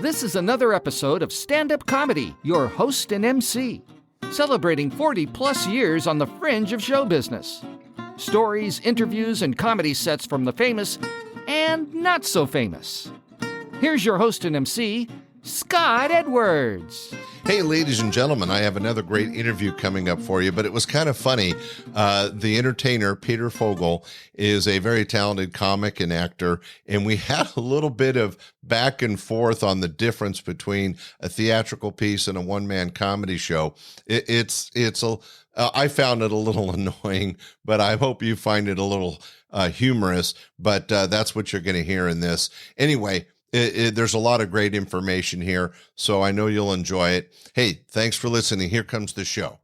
This is another episode of Standup Comedy, your host and MC, celebrating 40-plus years on the fringe of show business. Stories, interviews, and comedy sets from the famous and not so famous. Here's your host and MC, Scott Edwards. Hey, ladies and gentlemen, I have another great interview coming up for you, but it was kind of funny. The entertainer, Peter Fogel, is a very talented comic and actor, and we had a little bit of back and forth on the difference between a theatrical piece and a one-man comedy show. I found it a little annoying, but I hope you find it a little humorous, but that's what you're going to hear in this. Anyway, there's a lot of great information here, so I know you'll enjoy it. Hey, thanks for listening. Here comes the show.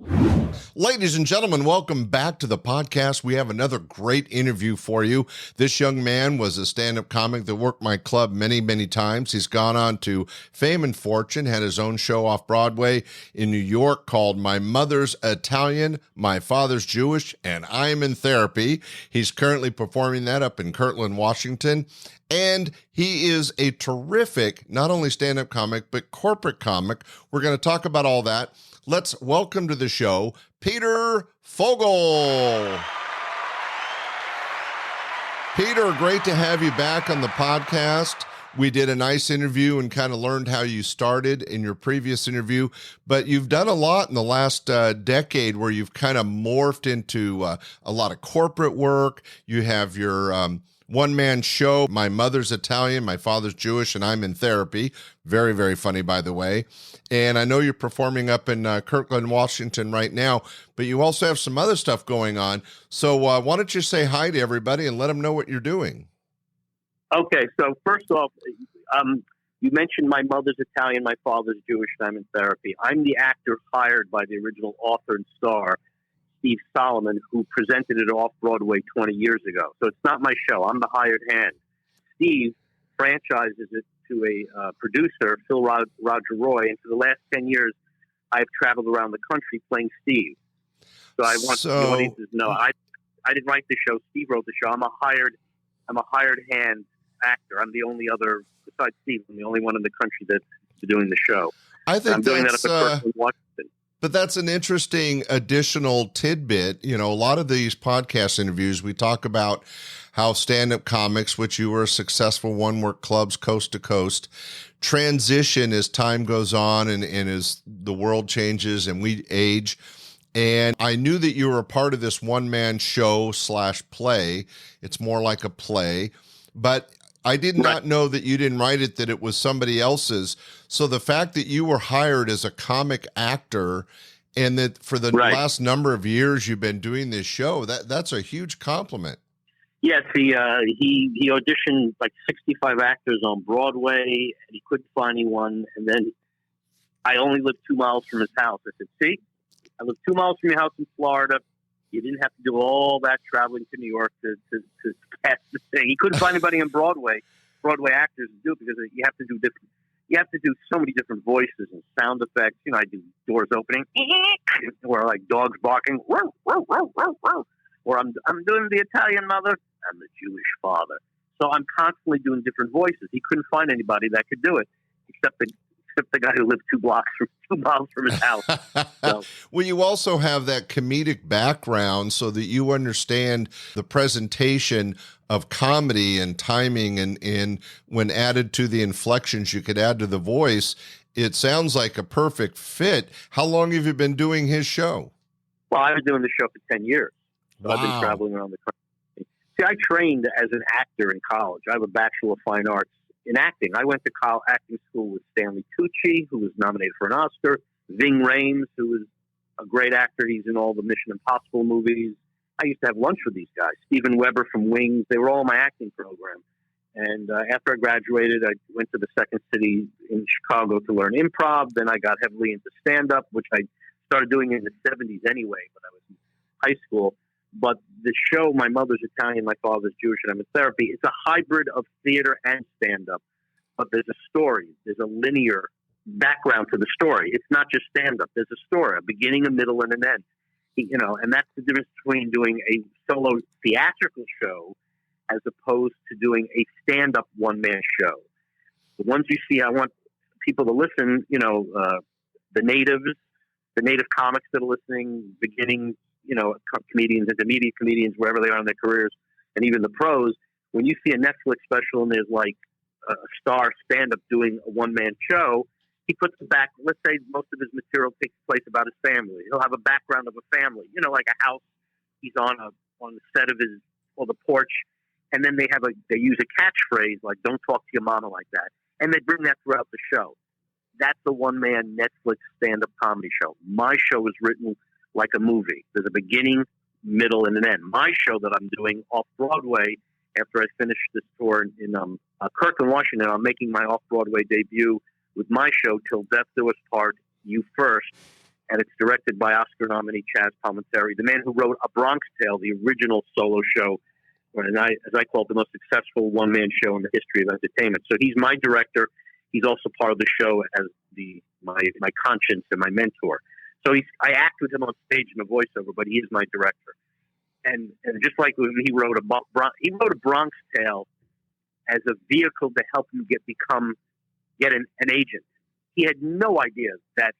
Ladies and gentlemen, welcome back to the podcast. We have another great interview for you. This young man was a stand-up comic that worked my club many, many times. He's gone on to fame and fortune, had his own show off Broadway in New York called My Mother's Italian, My Father's Jewish, and I'm in Therapy. He's currently performing that up in Kirtland, Washington. And he is a terrific, not only stand-up comic, but corporate comic. We're going to talk about all that. Let's welcome to the show, Peter Fogel. Peter, great to have you back on the podcast. We did a nice interview and kind of learned how you started in your previous interview, but you've done a lot in the last decade where you've kind of morphed into a lot of corporate work. You have your one-man show, My Mother's Italian, My Father's Jewish, and I'm in Therapy. Very, very funny, by the way. And I know you're performing up in Kirtland, Washington right now, but you also have some other stuff going on. So why don't you say hi to everybody and let them know what you're doing? Okay, so first off, you mentioned My Mother's Italian, My Father's Jewish, and I'm in Therapy. I'm the actor hired by the original author and star, Steve Solomon, who presented it off-Broadway 20 years ago. So it's not my show. I'm the hired hand. Steve franchises it to a producer, Phil Roger Roy, and for the last 10 years, I've traveled around the country playing Steve. So I want the audiences to know, I didn't write the show. Steve wrote the show. I'm a hired hand actor. I'm the only other, besides Steve, I'm the only one in the country that's doing the show. I think I'm doing that up at Kirtland, Washington. But that's an interesting additional tidbit. You know, a lot of these podcast interviews, we talk about how stand-up comics, which you were a successful one, work clubs coast to coast, transition as time goes on and as the world changes and we age. And I knew that you were a part of this one-man show / play. It's more like a play. But I did not know that you didn't write it, that it was somebody else's. So the fact that you were hired as a comic actor and that for the last number of years you've been doing this show, that's a huge compliment. Yes, he auditioned like 65 actors on Broadway, and he couldn't find anyone. And then I only lived 2 miles from his house. I said, see, I live 2 miles from your house in Florida. You didn't have to do all that traveling to New York to cast the thing. He couldn't find anybody on Broadway actors to do it because you have to do so many different voices and sound effects. You know, I do doors opening, or like dogs barking, or I'm doing the Italian mother, I'm the Jewish father. So I'm constantly doing different voices. He couldn't find anybody that could do it except the guy who lived 2 miles from his house. So. Well, you also have that comedic background so that you understand the presentation of comedy and timing, and when added to the inflections you could add to the voice, it sounds like a perfect fit. How long have you been doing his show? Well, I've been doing the show for 10 years. So wow. I've been traveling around the country. See, I trained as an actor in college. I have a Bachelor of Fine Arts in acting. I went to acting school with Stanley Tucci, who was nominated for an Oscar, Ving Rhames, who is a great actor. He's in all the Mission Impossible movies. I used to have lunch with these guys. Steven Weber from Wings. They were all in my acting program. And after I graduated, I went to the Second City in Chicago to learn improv. Then I got heavily into stand-up, which I started doing in the 70s anyway when I was in high school. But the show, My Mother's Italian, My Father's Jewish, and I'm in Therapy, it's a hybrid of theater and stand-up. But there's a story. There's a linear background to the story. It's not just stand-up. There's a story, a beginning, a middle, and an end. You know, and that's the difference between doing a solo theatrical show as opposed to doing a stand-up one-man show. The ones you see, I want people to listen, the native comics that are listening, beginning, comedians, intermediate comedians, wherever they are in their careers, and even the pros, when you see a Netflix special and there's like a star stand-up doing a one-man show, he puts the back, let's say most of his material takes place about his family. He'll have a background of a family, like a house. He's on the set of the porch, and then they use a catchphrase like, don't talk to your mama like that. And they bring that throughout the show. That's a one-man Netflix stand-up comedy show. My show is written like a movie. There's a beginning, middle, and an end. My show that I'm doing off-Broadway, after I finish this tour in Kirkland, Washington, I'm making my off-Broadway debut with my show, Till Death Do Us Part, You First, and it's directed by Oscar nominee Chaz Palminteri, the man who wrote A Bronx Tale, the original solo show, and as I call it, the most successful one-man show in the history of entertainment. So he's my director. He's also part of the show as my conscience and my mentor. So I act with him on stage in a voiceover, but he is my director. And just like when he wrote a Bronx Tale as a vehicle to help him get an agent. He had no idea that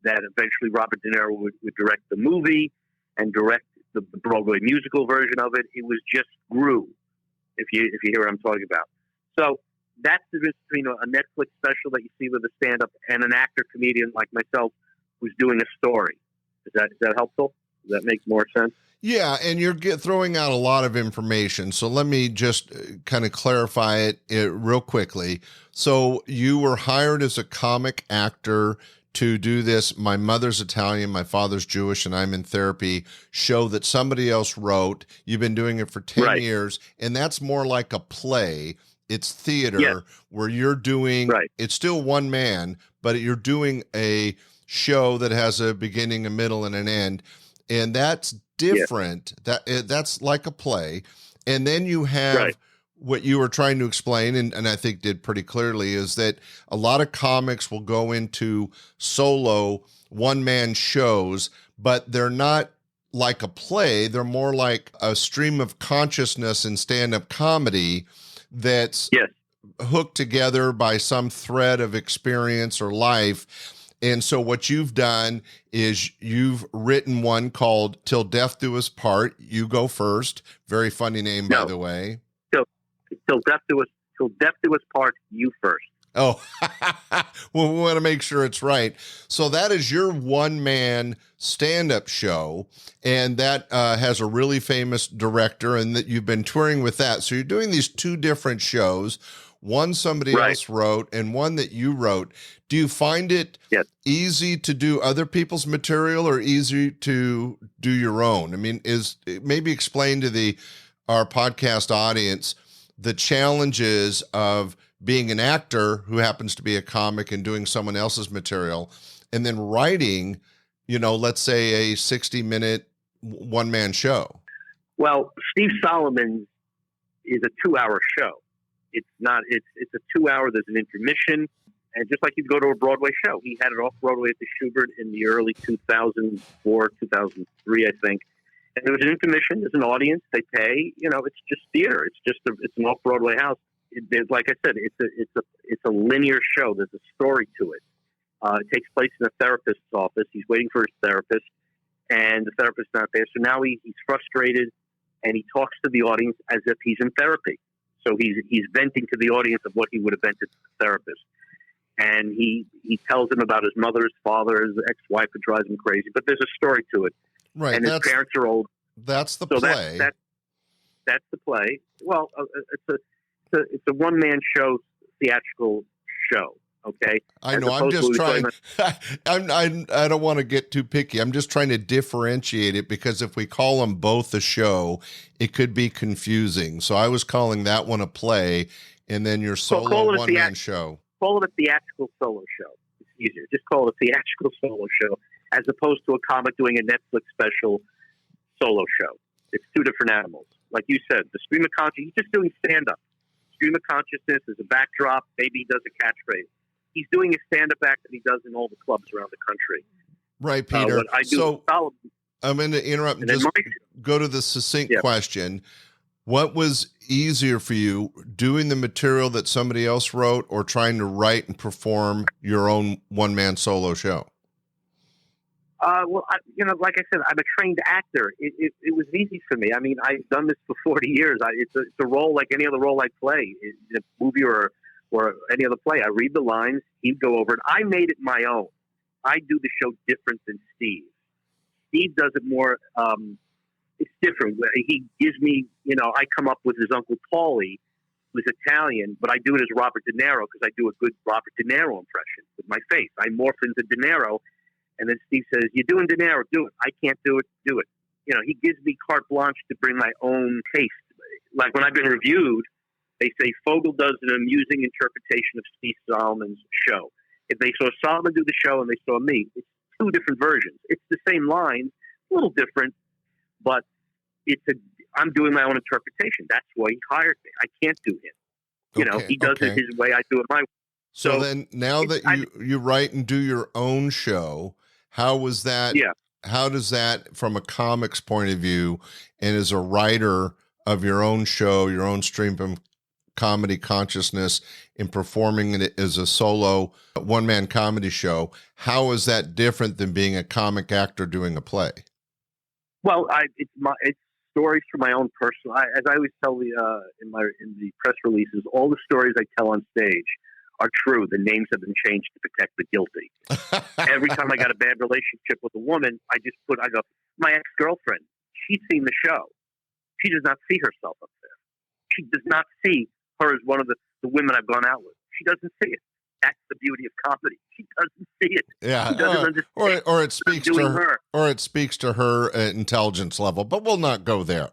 that eventually Robert De Niro would direct the movie and direct the Broadway musical version of it. It was just grew, if you hear what I'm talking about. So that's the difference between a Netflix special that you see with a stand-up and an actor comedian like myself who's doing a story. Is that helpful? Does that make more sense? Yeah, and you're throwing out a lot of information. So let me just kind of clarify it real quickly. So you were hired as a comic actor to do this My Mother's Italian, My Father's Jewish, and I'm in Therapy show that somebody else wrote. You've been doing it for 10 years, and that's more like a play. It's theater where you're doing, it's still one man, but you're doing a show that has a beginning, a middle, and an end. And that's different. That's like a play. And then you have what you were trying to explain, and I think did pretty clearly, is that a lot of comics will go into solo one-man shows, but they're not like a play. They're more like a stream of consciousness in stand-up comedy that's hooked together by some thread of experience or life. And so what you've done is you've written one called Till Death Do Us Part. You go first. Very funny name, by the way. Till Death Do Us Part, You First. Oh, well, we want to make sure it's right. So that is your one-man stand-up show, and that has a really famous director, and that you've been touring with that. So you're doing these two different shows, one somebody else wrote and one that you wrote. Do you find it easy to do other people's material or easy to do your own? I mean, maybe explain to our podcast audience the challenges of being an actor who happens to be a comic and doing someone else's material, and then writing, let's say a 60-minute one-man show. Well, Steve Solomon is a 2-hour show. It's a 2-hour, there's an intermission. And just like you'd go to a Broadway show, he had it off Broadway at the Schubert in the early 2004, 2003, I think. And there was an intermission. There's an audience. They pay. It's just theater. It's an off Broadway house. There's, like I said, it's a linear show. There's a story to it. It takes place in a therapist's office. He's waiting for his therapist, and the therapist's not there. So now he's frustrated, and he talks to the audience as if he's in therapy. So he's venting to the audience of what he would have vented to the therapist. And he tells them about his mother, his father, his ex-wife who drives him crazy. But there's a story to it. Right. And his parents are old. That's the play. That's the play. Well, it's a one-man show, theatrical show. Okay. I know. I'm just trying. I don't want to get too picky. I'm just trying to differentiate it, because if we call them both a show, it could be confusing. So I was calling that one a play, and then your solo one-man show. Call it a theatrical solo show. It's easier. Just call it a theatrical solo show, as opposed to a comic doing a Netflix special solo show. It's two different animals. Like you said, the stream of consciousness, he's just doing stand-up. Stream of consciousness is a backdrop. Maybe he does a catchphrase. He's doing a stand-up act that he does in all the clubs around the country. Right, Peter. What I do I'm going to interrupt and just go to the succinct question. What was easier for you, doing the material that somebody else wrote or trying to write and perform your own one-man solo show? Well, like I said, I'm a trained actor. It was easy for me. I mean, I've done this for 40 years. It's a role like any other role I play in a movie or any other play. I read the lines, he'd go over it. I made it my own. I do the show different than Steve. Steve does it more. It's different. He gives me, I come up with his Uncle Paulie, who's Italian, but I do it as Robert De Niro because I do a good Robert De Niro impression with my face. I morph into De Niro, and then Steve says, "You're doing De Niro, do it." I can't do it, do it. He gives me carte blanche to bring my own taste. Like when I've been reviewed, they say Fogel does an amusing interpretation of Steve Solomon's show. If they saw Solomon do the show and they saw me, it's two different versions. It's the same lines, a little different, but I'm doing my own interpretation. That's why he hired me. I can't do him. He does it his way. I do it my way. So then now that you write and do your own show, how was that? Yeah. How does that, from a comics point of view, and as a writer of your own show, your own stream of comedy consciousness, in performing it as a solo one-man comedy show, how is that different than being a comic actor doing a play? Well, it's stories from my own personal. As I always tell in the press releases, all the stories I tell on stage are true. The names have been changed to protect the guilty. Every time I got a bad relationship with a woman, I go, my ex-girlfriend, she's seen the show. She does not see herself up there. She does not see her as one of the women I've gone out with. She doesn't see it. That's the beauty of comedy. She doesn't see it. Yeah, she doesn't understand. Or it speaks to her, or it speaks to her intelligence level. But we'll not go there.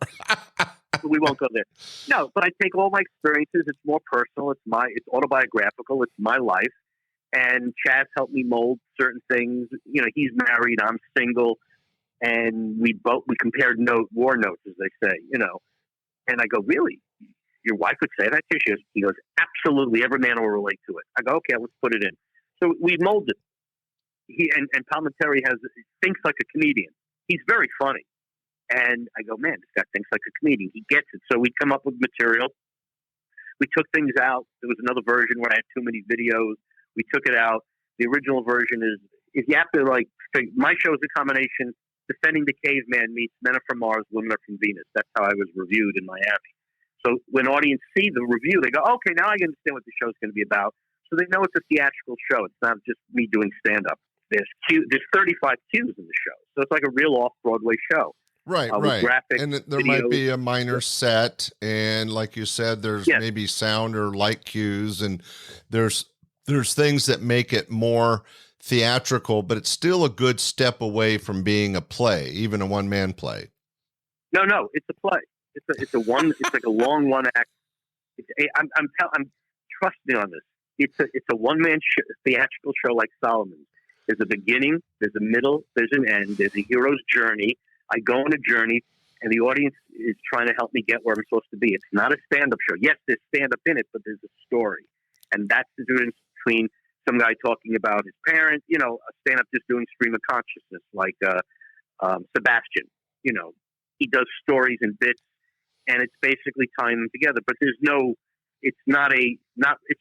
We won't go there. No, but I take all my experiences. It's more personal. It's autobiographical. It's my life. And Chaz helped me mold certain things. He's married. I'm single, and we compared war notes, as they say. And I go, really? Your wife would say that to you? He goes, absolutely. Every man will relate to it. I go, okay, let's put it in. So we molded. And Palminteri thinks like a comedian. He's very funny. And I go, man, this guy thinks like a comedian. He gets it. So we come up with material. We took things out. There was another version where I had too many videos. We took it out. The original version is you have to my show is a combination. Defending the Caveman meets Men Are From Mars, Women Are From Venus. That's how I was reviewed in Miami. So when audience see the review, they go, okay, now I understand what the show's going to be about. So they know it's a theatrical show. It's not just me doing stand-up. There's 35 cues in the show. So it's like a real off-Broadway show. Right. Graphics, and there videos, might be a minor set. And like you said, there's maybe sound or light cues. And there's things that make it more theatrical, but it's still a good step away from being a play, even a one-man play. No, it's a play. It's like a long one act. I'm trust me on this. It's a one man theatrical show like Solomon's. There's a beginning, there's a middle, there's an end, there's a hero's journey. I go on a journey, and the audience is trying to help me get where I'm supposed to be. It's not a stand up show. Yes, there's stand up in it, but there's a story, and that's the difference between some guy talking about his parents, a stand up just doing stream of consciousness like Sebastian. He does stories and bits. And it's basically tying them together, but it's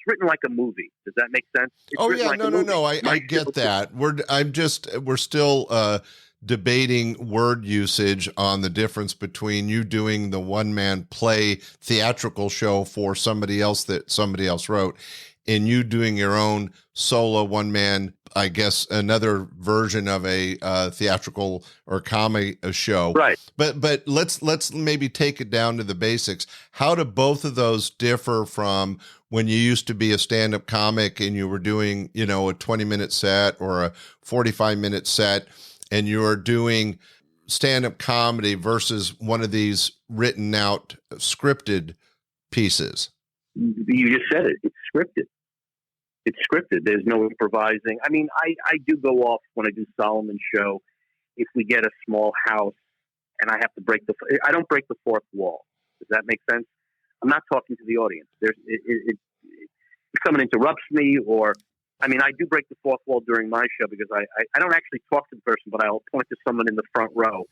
written like a movie. Does that make sense? No. I get that. We're still debating word usage on the difference between you doing the one-man play theatrical show for somebody else that somebody else wrote, and you doing your own solo one-man, I guess, another version of a theatrical or comedy show. Right. But let's maybe take it down to the basics. How do both of those differ from when you used to be a stand-up comic and you were doing, a 20-minute set or a 45-minute set, and you were doing stand-up comedy versus one of these written out scripted pieces? You just said it. It's scripted. It's scripted. There's no improvising. I mean, I do go off when I do Solomon's show. If we get a small house and I have to I don't break the fourth wall. Does that make sense? I'm not talking to the audience. If someone interrupts me I do break the fourth wall during my show because I don't actually talk to the person, but I'll point to someone in the front row.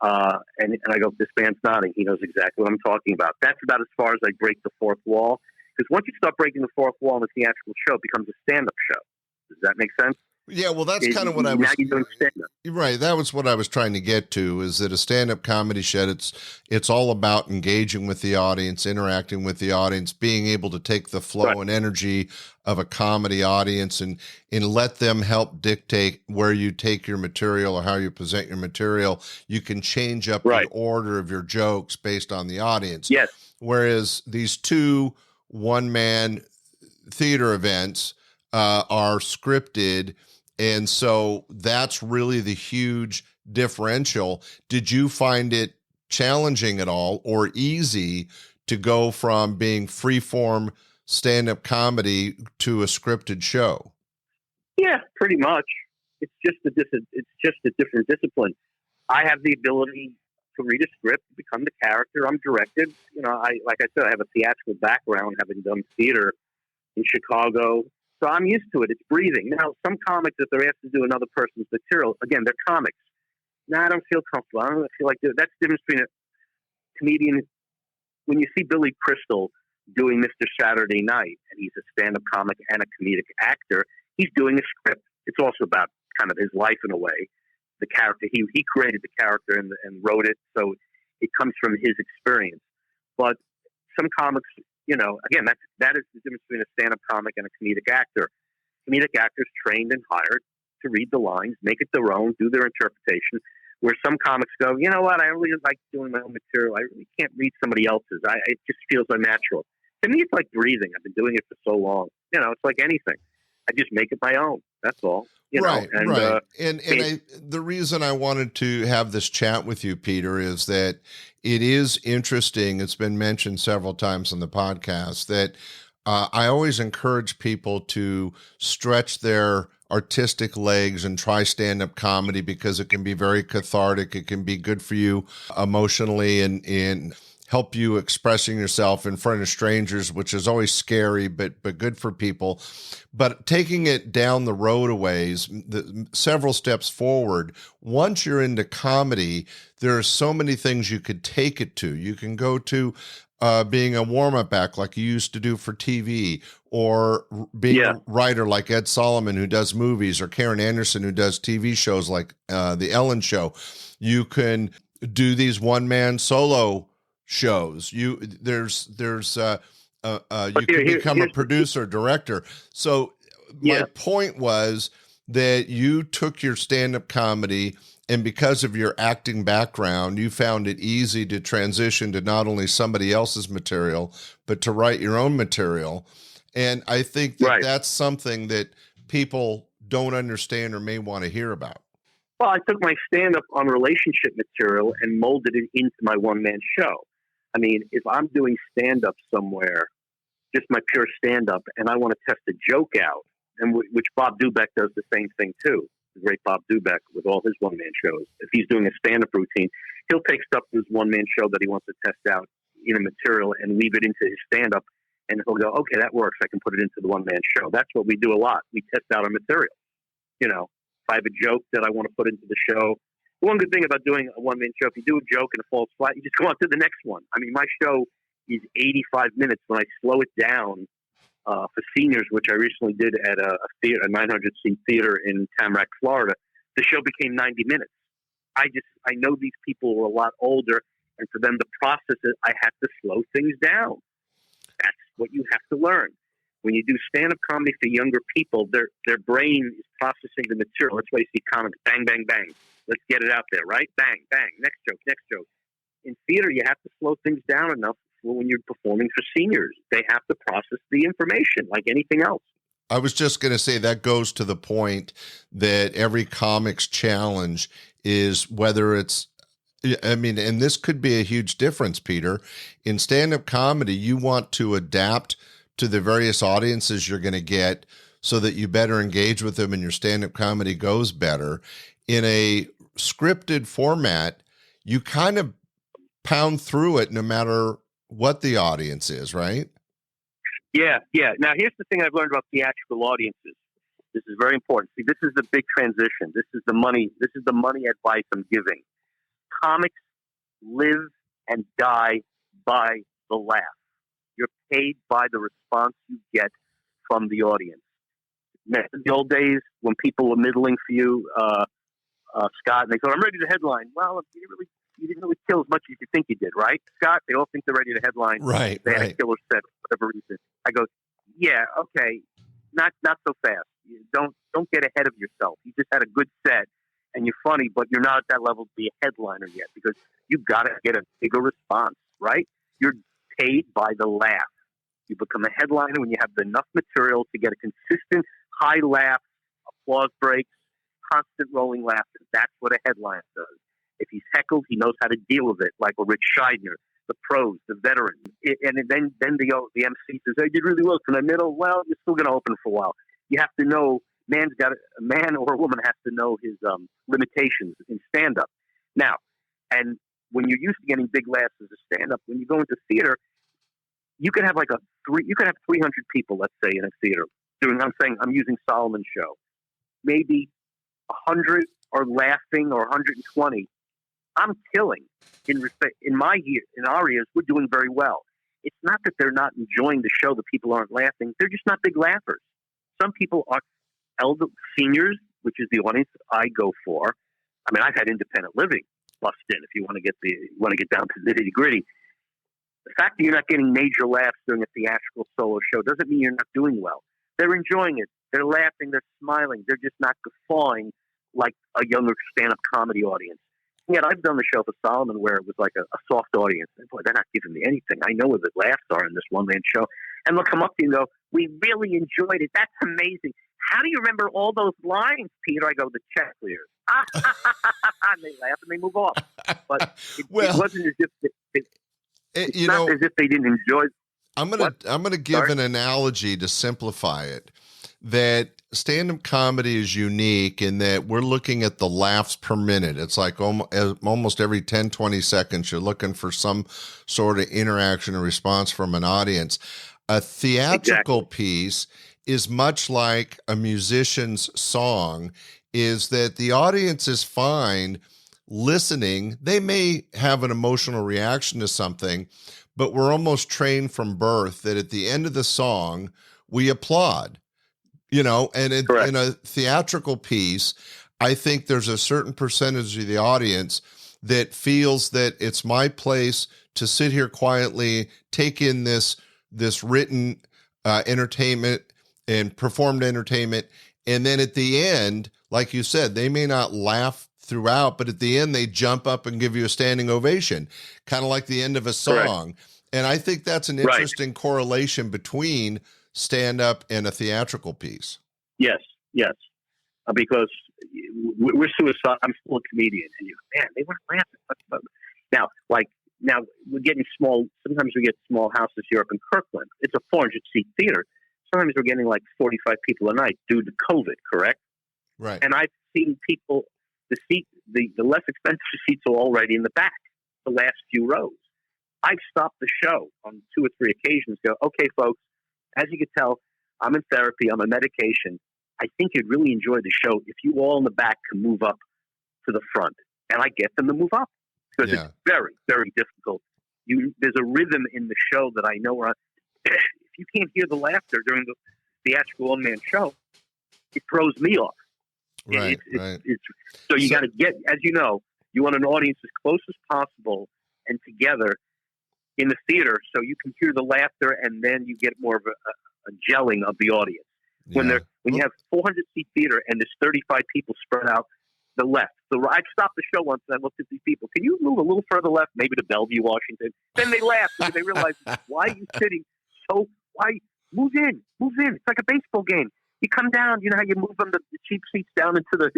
And I go, this man's nodding. He knows exactly what I'm talking about. That's about as far as I break the fourth wall. Because once you start breaking the fourth wall in a theatrical show, it becomes a stand-up show. Does that make sense? Yeah, well, that's kind of what I was. Now you're doing stand-up. Right, that was what I was trying to get to. Is that a stand-up comedy show? It's all about engaging with the audience, interacting with the audience, being able to take the flow and energy of a comedy audience and let them help dictate where you take your material or how you present your material. You can change up the order of your jokes based on the audience. Yes. Whereas these two one-man theater events are scripted. And so that's really the huge differential. Did you find it challenging at all or easy to go from being free-form stand-up comedy to a scripted show? Yeah, pretty much. It's just a different discipline. I have the ability to read a script, become the character. I'm directed. You know, like I said, I have a theatrical background, having done theater in Chicago. So I'm used to it. It's breathing. Now, some comics, if they're asked to do another person's material, again, they're comics. No, I don't feel comfortable. I don't feel like that's the difference between a comedian. When you see Billy Crystal doing Mr. Saturday Night, and he's a stand-up comic and a comedic actor, he's doing a script. It's also about kind of his life in a way. The character, he created the character and wrote it, so it comes from his experience. But some comics, you know, again, that is the difference between a stand-up comic and a comedic actor. Comedic actors trained and hired to read the lines, make it their own, do their interpretation, where some comics go, you know what, I really like doing my own material. I really can't read somebody else's. It just feels unnatural. To me, it's like breathing. I've been doing it for so long. You know, it's like anything. I just make it my own. That's all. You know? Right. And the reason I wanted to have this chat with you, Peter, is that it is interesting. It's been mentioned several times on the podcast that I always encourage people to stretch their artistic legs and try stand-up comedy because it can be very cathartic. It can be good for you emotionally and help you expressing yourself in front of strangers, which is always scary, but good for people. But taking it down the road a ways, several steps forward, once you're into comedy, there are so many things you could take it to. You can go to being a warm-up act like you used to do for TV, or being a writer like Ed Solomon who does movies, or Karen Anderson who does TV shows like The Ellen Show. You can do these one-man solo shows. You can become a producer, director. So my point was that you took your stand-up comedy, and because of your acting background, you found it easy to transition to not only somebody else's material, but to write your own material. And I think that that's something that people don't understand or may want to hear about. Well, I took my stand-up on relationship material and molded it into my one-man show. I mean, if I'm doing stand-up somewhere, just my pure stand-up, and I want to test a joke out, and which Bob Dubek does the same thing too, the great Bob Dubek with all his one-man shows. If he's doing a stand-up routine, he'll take stuff from his one-man show that he wants to test out in a material and weave it into his stand-up, and he'll go, okay, that works. I can put it into the one-man show. That's what we do a lot. We test out our material. You know, if I have a joke that I want to put into the show, one good thing about doing a one-man show, if you do a joke and it falls flat, you just go on to the next one. I mean, my show is 85 minutes. When I slow it down for seniors, which I recently did at a 900-seat theater in Tamarack, Florida, the show became 90 minutes. I know these people were a lot older, and for them to process it, I had to slow things down. That's what you have to learn. When you do stand-up comedy for younger people, their brain is processing the material. That's why you see comics, bang, bang, bang. Let's get it out there, right? Bang, bang, next joke, next joke. In theater, you have to slow things down enough when you're performing for seniors. They have to process the information like anything else. I was just going to say that goes to the point that every comics challenge is whether it's, I mean, and this could be a huge difference, Peter. In stand-up comedy, you want to adapt to the various audiences you're going to get so that you better engage with them and your stand-up comedy goes better. In a scripted format, you kind of pound through it no matter what the audience is, right? Yeah. Now, here's the thing I've learned about theatrical audiences. This is very important. See, this is the big transition. This is the money advice I'm giving. Comics live and die by the laugh. You're paid by the response you get from the audience. In the old days when people were middling for you, Scott, and they go, "I'm ready to headline." Well, you didn't really kill as much as you think you did, right, Scott? They all think they're ready to headline. Right. They had a killer set for whatever reason. I go, "Yeah, okay, not so fast. Don't get ahead of yourself. You just had a good set, and you're funny, but you're not at that level to be a headliner yet because you've got to get a bigger response, right? You're paid by the laugh. You become a headliner when you have enough material to get a consistent high laugh, applause breaks, constant rolling laughter. That's what a headliner does. If he's heckled, he knows how to deal with it, like a Rich Scheidner, the pros, the veterans. And then the MC says, "I did really well. Can I middle?" Well, you're still going to open for a while. You have to know, a man or a woman has to know his limitations in stand-up. Now, and when you're used to getting big laughs as a stand-up, when you go into theater, you could have 300 people, let's say, in a theater. I'm using Solomon's show. Maybe 100 are laughing or 120. I'm killing. In our ears, we're doing very well. It's not that they're not enjoying the show, that people aren't laughing. They're just not big laughers. Some people are seniors, which is the audience I go for. I mean, I've had independent living bust in if you want to get down to the nitty gritty. The fact that you're not getting major laughs during a theatrical solo show doesn't mean you're not doing well. They're enjoying it. They're laughing. They're smiling. They're just not guffawing like a younger stand-up comedy audience. Yet I've done the show for Solomon where it was like a soft audience. And boy, they're not giving me anything. I know where the laughs are in this one-man show. And they'll come up to you and go, "We really enjoyed it. That's amazing. How do you remember all those lines, Peter?" I go, "The check clears." And they laugh and they move off. But it wasn't as if as if they didn't enjoy it. I'm gonna give an analogy to simplify it. That stand-up comedy is unique in that we're looking at the laughs per minute. It's like almost every 10, 20 seconds, you're looking for some sort of interaction or response from an audience. A theatrical piece is much like a musician's song, is that the audience is fine listening. They may have an emotional reaction to something, but we're almost trained from birth that at the end of the song, we applaud. And in a theatrical piece, I think there's a certain percentage of the audience that feels that it's my place to sit here quietly, take in this written entertainment and performed entertainment. And then at the end, like you said, they may not laugh throughout, but at the end, they jump up and give you a standing ovation, kind of like the end of a song. Correct. And I think that's an interesting correlation between stand-up and a theatrical piece. Yes. Because we're suicide. I'm still a comedian, and they weren't laughing. Now we're getting small. Sometimes we get small houses here up in Kirkland. It's a 400-seat theater. Sometimes we're getting like 45 people a night due to COVID. Correct. Right. And I've seen people. The less expensive seats are already in the back, the last few rows. I've stopped the show on 2 or 3 occasions. Go, "Okay, folks. As you can tell, I'm in therapy. I'm on medication. I think you'd really enjoy the show if you all in the back can move up to the front." And I get them to move up because it's very, very difficult. There's a rhythm in the show that I know. If you can't hear the laughter during the theatrical one-man show, it throws me off. Right. So you got to get, as you know, you want an audience as close as possible and together in the theater so you can hear the laughter and then you get more of a gelling of the audience. When you have 400-seat theater and there's 35 people spread out the left. So I've stopped the show once and I looked at these people. "Can you move a little further left, maybe to Bellevue, Washington?" Then they laugh because they realize, why are you sitting so, why, move in. It's like a baseball game. You come down, you know how you move them, the cheap seats down into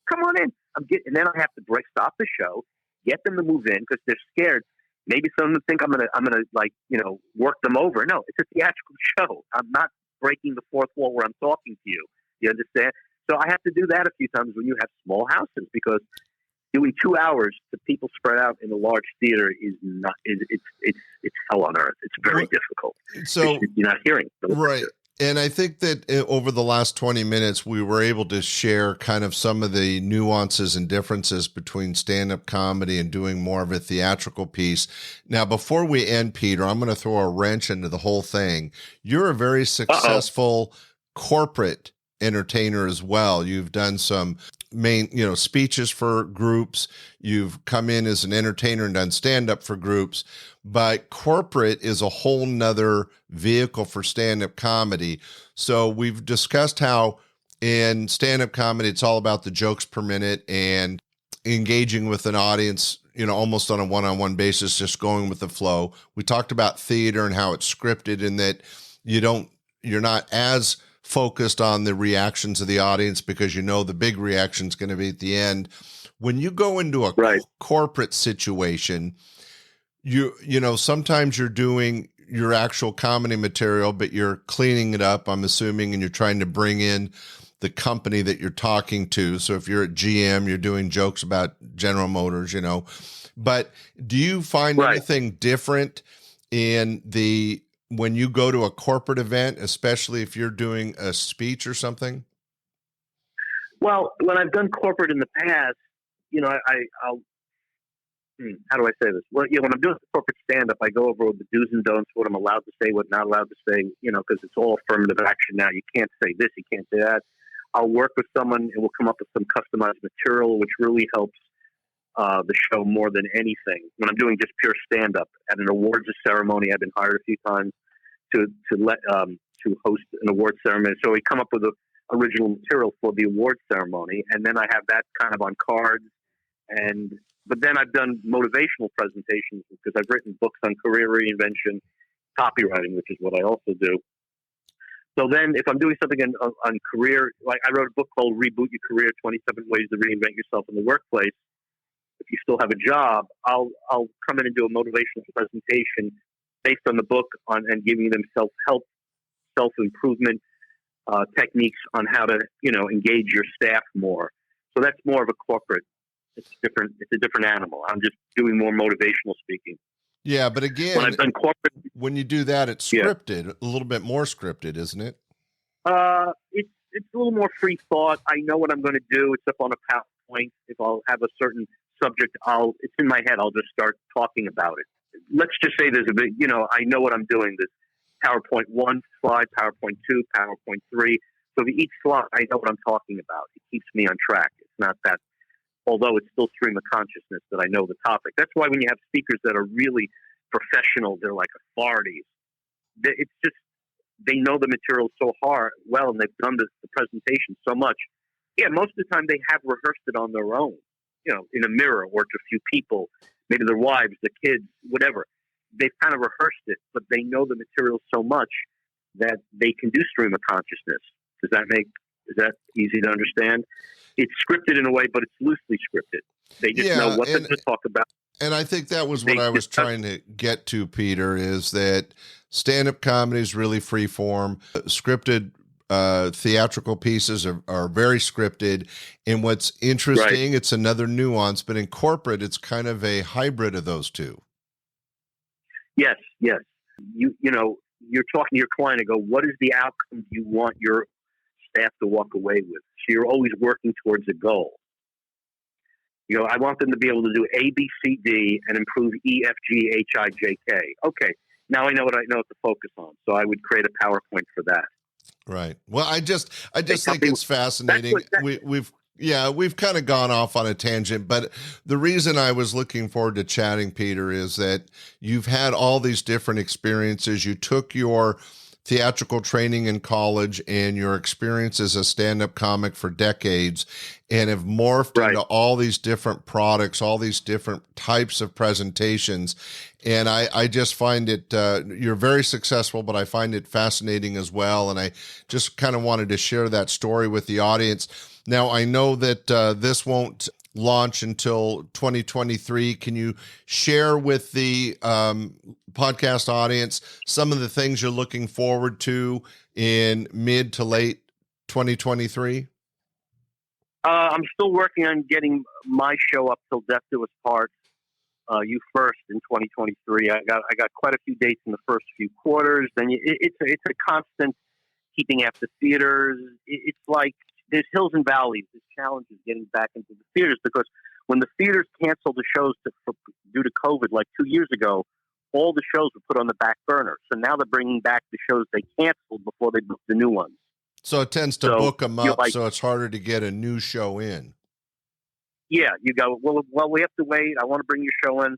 come on in. And then I have to stop the show, get them to move in because they're scared. Maybe some of them think I'm gonna work them over. No, it's a theatrical show. I'm not breaking the fourth wall where I'm talking to you. You understand? So I have to do that a few times when you have small houses because doing 2 hours to people spread out in a large theater is not. It's hell on earth. It's very difficult. So you're not hearing. Right. And I think that over the last 20 minutes, we were able to share kind of some of the nuances and differences between stand-up comedy and doing more of a theatrical piece. Now, before we end, Peter, I'm going to throw a wrench into the whole thing. You're a very successful corporate entertainer as well. You've done some speeches for groups. You've come in as an entertainer and done stand-up for groups, but corporate is a whole nother vehicle for stand-up comedy. So we've discussed how in stand-up comedy, it's all about the jokes per minute and engaging with an audience, almost on a one-on-one basis, just going with the flow. We talked about theater and how it's scripted and that you're not as focused on the reactions of the audience because the big reaction is going to be at the end. When you go into a corporate situation, sometimes you're doing your actual comedy material, but you're cleaning it up, I'm assuming, and you're trying to bring in the company that you're talking to. So if you're at GM, you're doing jokes about General Motors, but do you find anything different when you go to a corporate event, especially if you're doing a speech or something? Well, when I've done corporate in the past, I'll how do I say this? Well, when I'm doing corporate stand-up, I go over the do's and don'ts, what I'm allowed to say, what not allowed to say, because it's all affirmative action now. You can't say this, you can't say that. I'll work with someone and we'll come up with some customized material, which really helps the show more than anything. When I'm doing just pure stand-up at an awards ceremony, I've been hired a few times to host an award ceremony. So we come up with original material for the award ceremony, and then I have that kind of on cards. But then I've done motivational presentations because I've written books on career reinvention, copywriting, which is what I also do. So then if I'm doing something on career, like I wrote a book called Reboot Your Career, 27 Ways to Reinvent Yourself in the Workplace. If you still have a job, I'll come in and do a motivational presentation based on the book and giving them self-help, self-improvement techniques on how to, engage your staff more. So that's more of a corporate. It's different. It's a different animal. I'm just doing more motivational speaking. Yeah, but again, when I've done corporate, when you do that, it's scripted, a little bit more scripted, isn't it? It's a little more free thought. I know what I'm going to do. It's up on a PowerPoint. If I'll have a certain subject, it's in my head. I'll just start talking about it. Let's just say there's a big, I know what I'm doing. There's PowerPoint 1 slide, PowerPoint 2, PowerPoint 3. So for each slide, I know what I'm talking about. It keeps me on track. It's not that, although it's still stream of consciousness that I know the topic. That's why when you have speakers that are really professional, they're like authorities. It's just, they know the material so well, and they've done the presentation so much. Yeah, most of the time they have rehearsed it on their own, in a mirror or to a few people, maybe their wives, their kids, whatever. They've kind of rehearsed it, but they know the material so much that they can do stream of consciousness. Is that easy to understand? It's scripted in a way, but it's loosely scripted. They just know what to talk about. And I think that was what I was trying to get to, Peter, is that stand-up comedy is really free form. Scripted theatrical pieces are very scripted. And what's interesting, it's another nuance, but in corporate, it's kind of a hybrid of those two. Yes. You're talking to your client and go, what is the outcome you want your staff to walk away with? So you're always working towards a goal. I want them to be able to do A, B, C, D and improve E, F, G, H, I, J, K. Okay. Now I know what to focus on. So I would create a PowerPoint for that. Right. Well, I just think it's fascinating. We've kind of gone off on a tangent, but the reason I was looking forward to chatting, Peter, is that you've had all these different experiences. You took your theatrical training in college and your experience as a stand-up comic for decades and have morphed into all these different products, all these different types of presentations. And I just find it, you're very successful, but I find it fascinating as well. And I just kind of wanted to share that story with the audience. Now, I know that this won't launch until 2023. Can you share with the podcast audience some of the things you're looking forward to in mid to late 2023? I'm still working on getting my show up till Death Do Us Part. You First in 2023. I got quite a few dates in the first few quarters. Then it's a constant keeping after theaters. It's like there's hills and valleys. There's challenges getting back into the theaters because when the theaters canceled the shows due to COVID, like 2 years ago, all the shows were put on the back burner. So now they're bringing back the shows they canceled before they booked the new ones. So it tends to book them up, so it's harder to get a new show in. Yeah, you go, well, we have to wait. I want to bring your show in.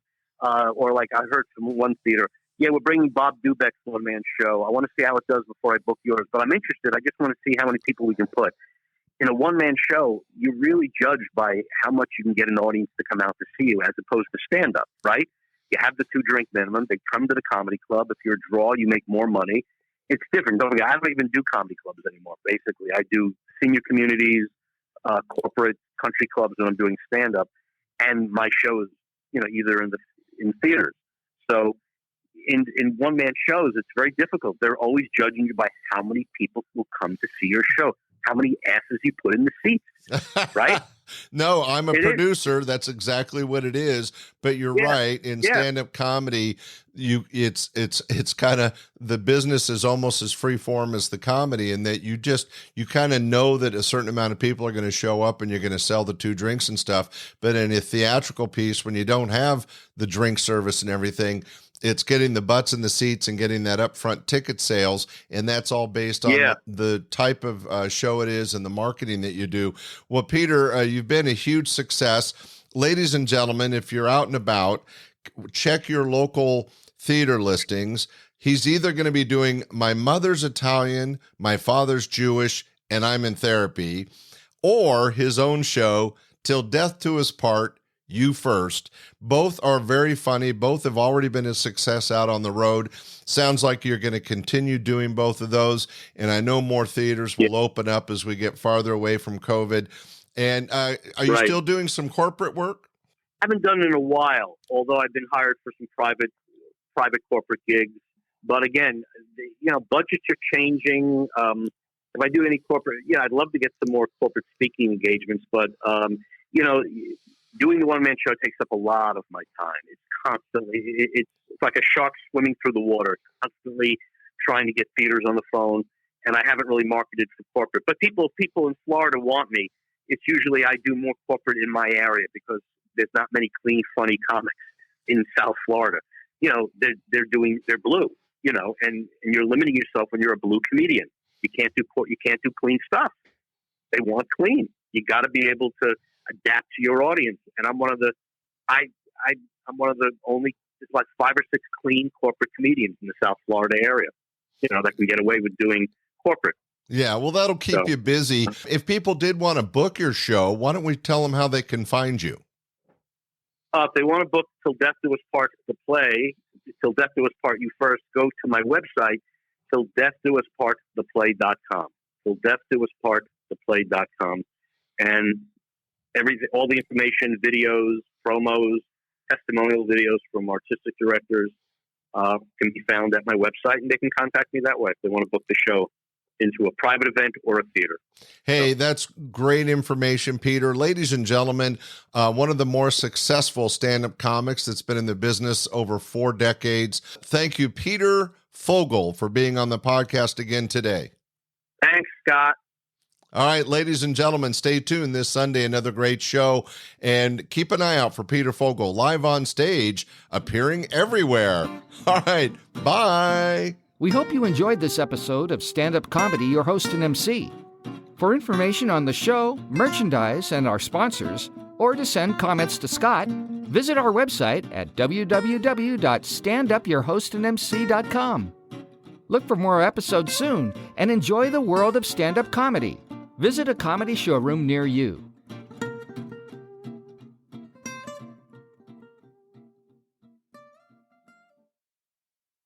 Or like I heard from one theater, yeah, we're bringing Bob Dubek's one-man show. I want to see how it does before I book yours. But I'm interested. I just want to see how many people we can put. In a one-man show, you're really judged by how much you can get an audience to come out to see you as opposed to stand-up, right? You have the 2-drink minimum. They come to the comedy club. If you're a draw, you make more money. It's different. Don't forget, I don't even do comedy clubs anymore, basically. I do senior communities, corporate country clubs when I'm doing stand-up, and my shows, either in theaters. So in one-man shows, it's very difficult. They're always judging you by how many people will come to see your show, how many asses you put in the seats, right? No, I'm a producer. That's exactly what it is. But you're right. In stand-up comedy, it's kind of, the business is almost as free form as the comedy, in that you kind of know that a certain amount of people are going to show up and you're going to sell the 2 drinks and stuff. But in a theatrical piece, when you don't have the drink service and everything, it's getting the butts in the seats and getting that upfront ticket sales. And that's all based on the type of show it is and the marketing that you do. Well, Peter, you've been a huge success. Ladies and gentlemen, if you're out and about, check your local theater listings. He's either going to be doing My Mother's Italian, My Father's Jewish, and I'm in Therapy, or his own show, Till Death Do Us Part, You First. Both are very funny. Both have already been a success out on the road. Sounds like you're going to continue doing both of those. And I know more theaters will open up as we get farther away from COVID. And are you still doing some corporate work? I haven't done it in a while, although I've been hired for some private corporate gigs. But again, budgets are changing. If I do any corporate, I'd love to get some more corporate speaking engagements. But, doing the one-man show takes up a lot of my time. It's constantly, it's like a shark swimming through the water, constantly trying to get theaters on the phone. And I haven't really marketed for corporate. But people in Florida want me. It's usually I do more corporate in my area because there's not many clean, funny comics in South Florida. They're blue, and you're limiting yourself when you're a blue comedian. You can't do clean stuff. They want clean. You got to be able to adapt to your audience. And I'm one of the only, there's like 5 or 6 clean corporate comedians in the South Florida area, that can get away with doing corporate. Yeah, well, that'll keep you busy. If people did want to book your show, why don't we tell them how they can find you? If they want to book Till Death Do Us Part, the play, Till Death Do Us Part, You First, go to my website, tilldeathdousparttheplay.com. tilldeathdousparttheplay.com. And all the information, videos, promos, testimonial videos from artistic directors can be found at my website, and they can contact me that way if they want to book the show into a private event or a theater. Hey, that's great information, Peter. Ladies and gentlemen, one of the more successful stand-up comics that's been in the business over 4 decades. Thank you, Peter Fogel, for being on the podcast again today. Thanks, Scott. All right, ladies and gentlemen, stay tuned this Sunday, another great show. And keep an eye out for Peter Fogel live on stage, appearing everywhere. All right, bye. We hope you enjoyed this episode of Stand-Up Comedy, your host and MC. For information on the show, merchandise, and our sponsors, or to send comments to Scott, visit our website at www.standupyourhostandmc.com. Look for more episodes soon and enjoy the world of stand-up comedy. Visit a comedy showroom near you.